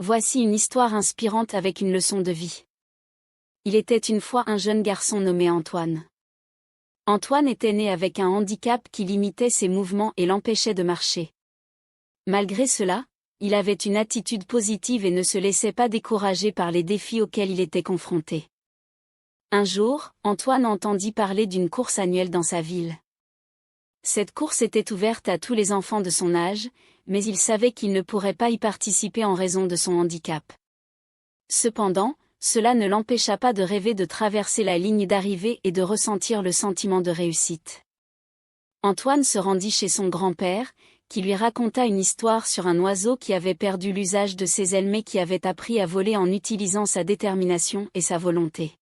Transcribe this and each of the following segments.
Voici une histoire inspirante avec une leçon de vie. Il était une fois un jeune garçon nommé Antoine. Antoine était né avec un handicap qui limitait ses mouvements et l'empêchait de marcher. Malgré cela, il avait une attitude positive et ne se laissait pas décourager par les défis auxquels il était confronté. Un jour, Antoine entendit parler d'une course annuelle dans sa ville. Cette course était ouverte à tous les enfants de son âge, mais il savait qu'il ne pourrait pas y participer en raison de son handicap. Cependant, cela ne l'empêcha pas de rêver de traverser la ligne d'arrivée et de ressentir le sentiment de réussite. Antoine se rendit chez son grand-père, qui lui raconta une histoire sur un oiseau qui avait perdu l'usage de ses ailes mais qui avait appris à voler en utilisant sa détermination et sa volonté.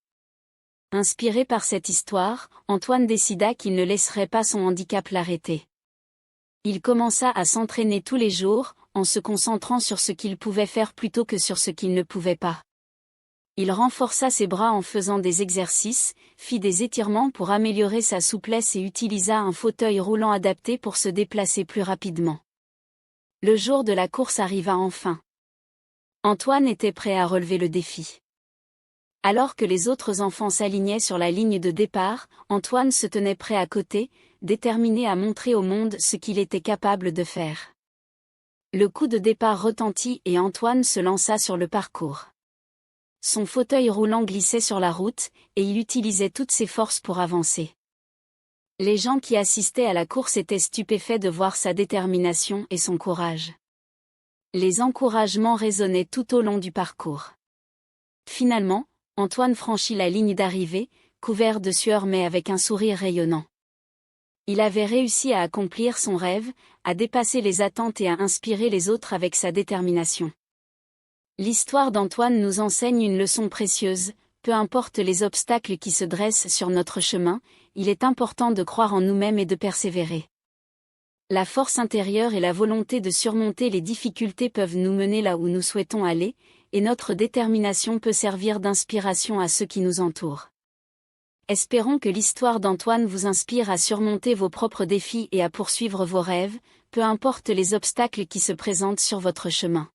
Inspiré par cette histoire, Antoine décida qu'il ne laisserait pas son handicap l'arrêter. Il commença à s'entraîner tous les jours, en se concentrant sur ce qu'il pouvait faire plutôt que sur ce qu'il ne pouvait pas. Il renforça ses bras en faisant des exercices, fit des étirements pour améliorer sa souplesse et utilisa un fauteuil roulant adapté pour se déplacer plus rapidement. Le jour de la course arriva enfin. Antoine était prêt à relever le défi. Alors que les autres enfants s'alignaient sur la ligne de départ, Antoine se tenait prêt à côté, déterminé à montrer au monde ce qu'il était capable de faire. Le coup de départ retentit et Antoine se lança sur le parcours. Son fauteuil roulant glissait sur la route, et il utilisait toutes ses forces pour avancer. Les gens qui assistaient à la course étaient stupéfaits de voir sa détermination et son courage. Les encouragements résonnaient tout au long du parcours. Finalement, Antoine franchit la ligne d'arrivée, couvert de sueur mais avec un sourire rayonnant. Il avait réussi à accomplir son rêve, à dépasser les attentes et à inspirer les autres avec sa détermination. L'histoire d'Antoine nous enseigne une leçon précieuse: peu importe les obstacles qui se dressent sur notre chemin, il est important de croire en nous-mêmes et de persévérer. La force intérieure et la volonté de surmonter les difficultés peuvent nous mener là où nous souhaitons aller, et notre détermination peut servir d'inspiration à ceux qui nous entourent. Espérons que l'histoire d'Antoine vous inspire à surmonter vos propres défis et à poursuivre vos rêves, peu importe les obstacles qui se présentent sur votre chemin.